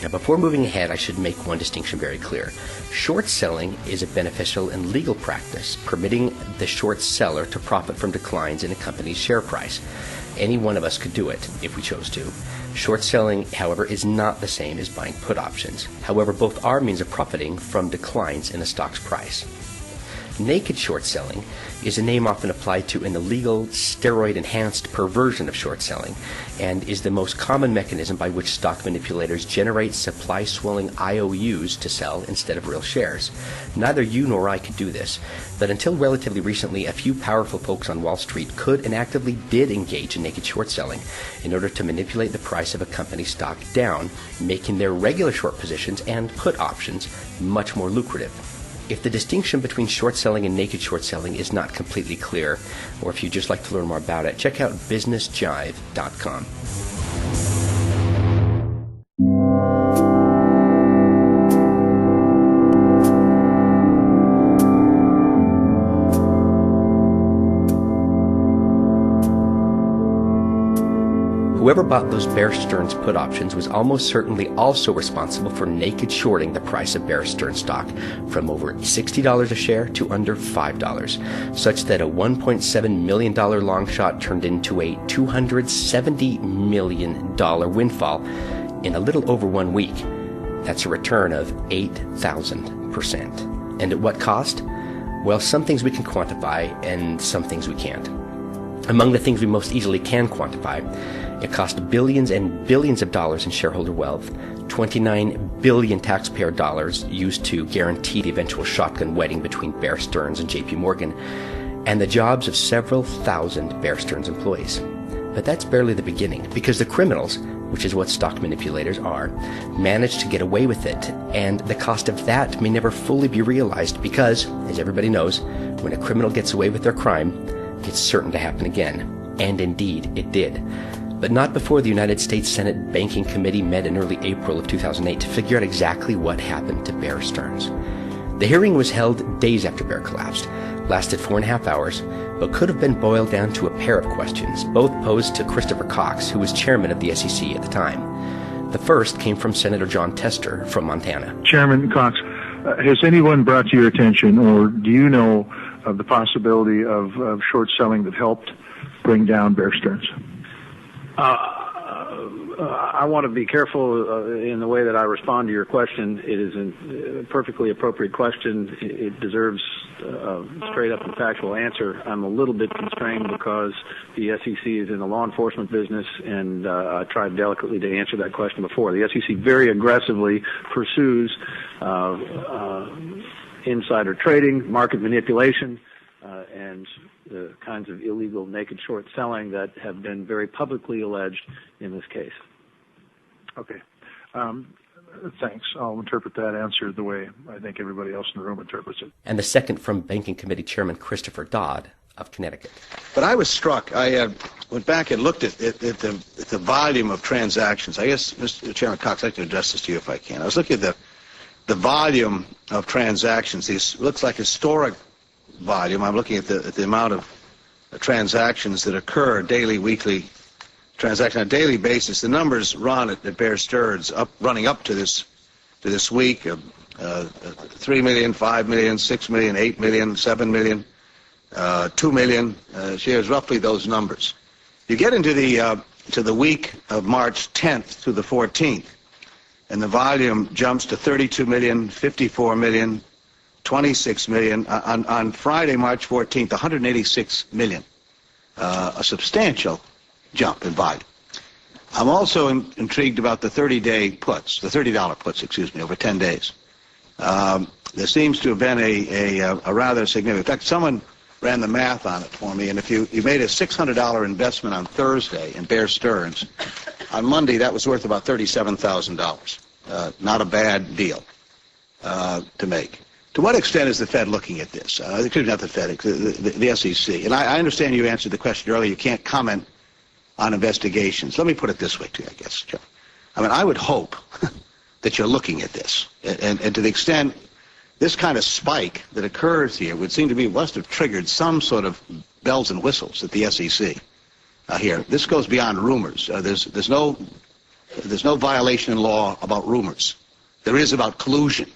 Now, before moving ahead, I should make one distinction very clear. Short selling is a beneficial and legal practice, permitting the short seller to profit from declines in a company's share price. Any one of us could do it if we chose to. Short selling, however, is not the same as buying put options. However, both are means of profiting from declines in a stock's price. Naked short selling is a name often applied to an illegal, steroid-enhanced perversion of short selling, and is the most common mechanism by which stock manipulators generate supply-swelling IOUs to sell instead of real shares. Neither you nor I could do this, but until relatively recently, a few powerful folks on Wall Street could and actively did engage in naked short selling in order to manipulate the price of a company's stock down, making their regular short positions and put options much more lucrative. If the distinction between short selling and naked short selling is not completely clear, or if you'd just like to learn more about it, check out businessjive.com. Whoever bought those Bear Stearns put options was almost certainly also responsible for naked shorting the price of Bear Stearns stock from over $60 a share to under $5, such that a $1.7 million long shot turned into a $270 million windfall in a little over 1 week. That's a return of 8,000%. And at what cost? Well, some things we can quantify and some things we can't. Among the things we most easily can quantify, it cost billions and billions of dollars in shareholder wealth, 29 billion taxpayer dollars used to guarantee the eventual shotgun wedding between Bear Stearns and JP Morgan, and the jobs of several thousand Bear Stearns employees. But that's barely the beginning, because the criminals, which is what stock manipulators are, managed to get away with it, and the cost of that may never fully be realized because, as everybody knows, when a criminal gets away with their crime, it's certain to happen again. And indeed, it did. But not before the United States Senate Banking Committee met in early April of 2008 to figure out exactly what happened to Bear Stearns. The hearing was held days after Bear collapsed, lasted 4.5 hours, but could have been boiled down to a pair of questions, both posed to Christopher Cox, who was chairman of the SEC at the time. The first came from Senator John Tester from Montana. Chairman Cox, has anyone brought to your attention, or do you know of the possibility of short selling that helped bring down Bear Stearns? I want to be careful in the way that I respond to your question. It is a perfectly appropriate question. It deserves a straight-up and factual answer. I'm a little bit constrained because the SEC is in the law enforcement business, and I tried delicately to answer that question before. The SEC very aggressively pursues insider trading, market manipulation, and the kinds of illegal naked short selling that have been very publicly alleged in this case. Okay. Thanks. I'll interpret that answer the way I think everybody else in the room interprets it. And the second from Banking Committee Chairman Christopher Dodd of Connecticut. But I was struck. I went back and looked at the volume of transactions. I guess, Mr. Chairman Cox, I'd like to address this to you if I can. I was looking at the volume of transactions. This looks like historic volume. I'm looking at the amount of transactions that occur daily, weekly, transaction on a daily basis. The numbers run at Bear Stearns running up to this week of 3 million, 5 million, 6 million, 8 million, 7 million, 2 million shares, roughly those numbers. You get into the week of March 10th through the 14th, and the volume jumps to 32 million, 54 million, 26 million. On Friday, March 14th, 186 million. A substantial jump in volume. I'm also intrigued about the 30-day puts, the $30 puts, over 10 days. There seems to have been a rather significant. In fact, someone ran the math on it for me, and if you made a $600 investment on Thursday in Bear Stearns, on Monday that was worth about $37,000. Not a bad deal to make. To what extent is the Fed looking at this? Excuse me, not the Fed, the SEC. And I understand you answered the question earlier. You can't comment on investigations. Let me put it this way to you, I guess, Joe. I mean, I would hope that you're looking at this. And to the extent this kind of spike that occurs here would seem to be must have triggered some sort of bells and whistles at the SEC here. This goes beyond rumors. There's no there's no violation in law about rumors. There is about collusion.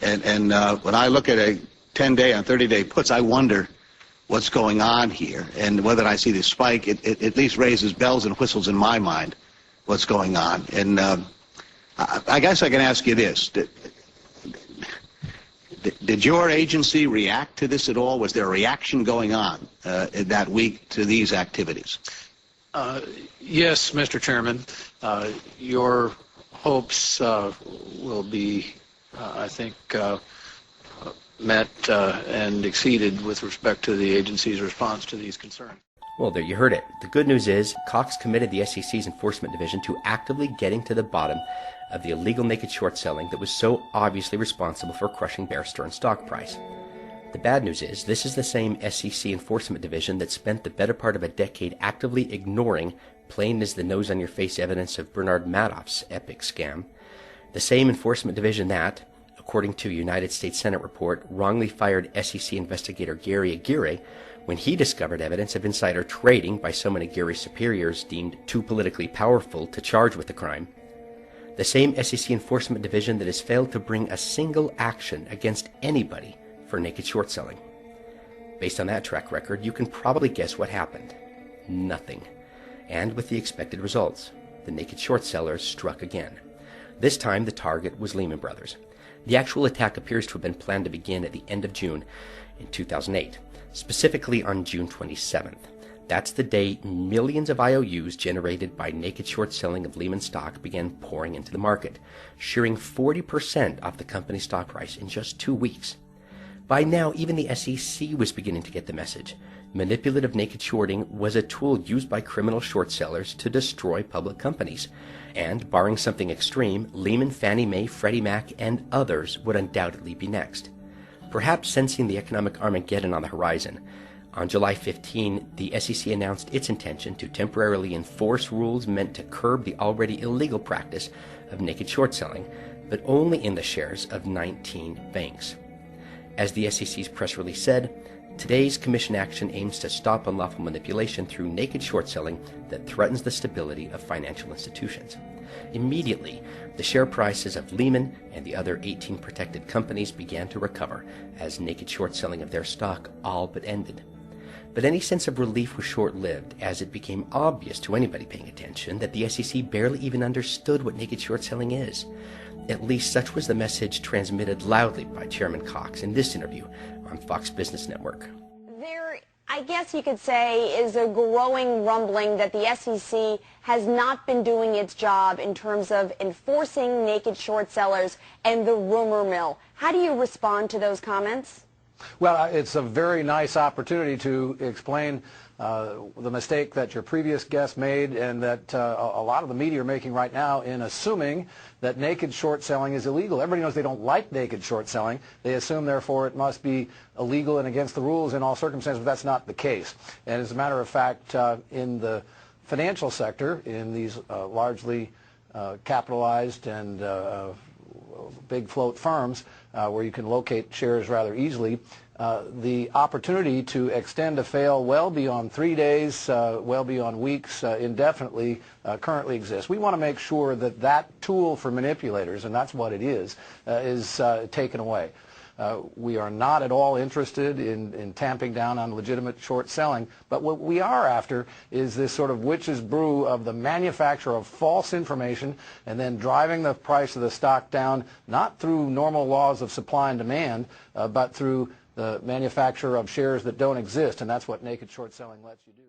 and when I look at a 10-day and 30-day puts, I wonder what's going on here, and whether I see this spike, it at least raises bells and whistles in my mind. What's going on? And I guess I can ask you this: Did your agency react to this at all? Was there a reaction going on that week to these activities? Yes, Mr. Chairman. Your hopes will be, I think, met and exceeded with respect to the agency's response to these concerns. Well, there you heard it. The good news is Cox committed the SEC's Enforcement Division to actively getting to the bottom of the illegal naked short selling that was so obviously responsible for crushing Bear Stearns' stock price. The bad news is this is the same SEC Enforcement Division that spent the better part of a decade actively ignoring plain as the nose on your face evidence of Bernard Madoff's epic scam. The same Enforcement Division that, according to a United States Senate report, wrongly fired SEC investigator Gary Aguirre when he discovered evidence of insider trading by someone Aguirre's superiors deemed too politically powerful to charge with the crime. The same SEC Enforcement Division that has failed to bring a single action against anybody for naked short selling. Based on that track record, you can probably guess what happened. Nothing. And with the expected results, the naked short sellers struck again. This time the target was Lehman Brothers. The actual attack appears to have been planned to begin at the end of June in 2008, specifically on June 27th. That's the day millions of IOUs generated by naked short selling of Lehman stock began pouring into the market, shearing 40% off the company's stock price in just 2 weeks. By now, even the SEC was beginning to get the message. Manipulative naked shorting was a tool used by criminal short sellers to destroy public companies. And, barring something extreme, Lehman, Fannie Mae, Freddie Mac, and others would undoubtedly be next. Perhaps sensing the economic Armageddon on the horizon, on July 15, the SEC announced its intention to temporarily enforce rules meant to curb the already illegal practice of naked short selling, but only in the shares of 19 banks. As the SEC's press release said, today's commission action aims to stop unlawful manipulation through naked short selling that threatens the stability of financial institutions. Immediately, the share prices of Lehman and the other 18 protected companies began to recover as naked short selling of their stock all but ended. But any sense of relief was short-lived as it became obvious to anybody paying attention that the SEC barely even understood what naked short selling is. At least such was the message transmitted loudly by Chairman Cox in this interview on Fox Business Network. There, I guess you could say, is a growing rumbling that the SEC has not been doing its job in terms of enforcing naked short sellers and the rumor mill. How do you respond to those comments? Well, it's a very nice opportunity to explain the mistake that your previous guest made and that a lot of the media are making right now in assuming that naked short selling is illegal. Everybody knows they don't like naked short selling. They assume, therefore, it must be illegal and against the rules in all circumstances, but that's not the case. And as a matter of fact, in the financial sector, in these largely capitalized and big float firms where you can locate shares rather easily, the opportunity to extend a fail well beyond 3 days, well beyond weeks, indefinitely currently exists. We want to make sure that that tool for manipulators, and that's what it is taken away. We are not at all interested in tamping down on legitimate short selling, but what we are after is this sort of witch's brew of the manufacture of false information and then driving the price of the stock down, not through normal laws of supply and demand, but through the manufacture of shares that don't exist, and that's what naked short selling lets you do.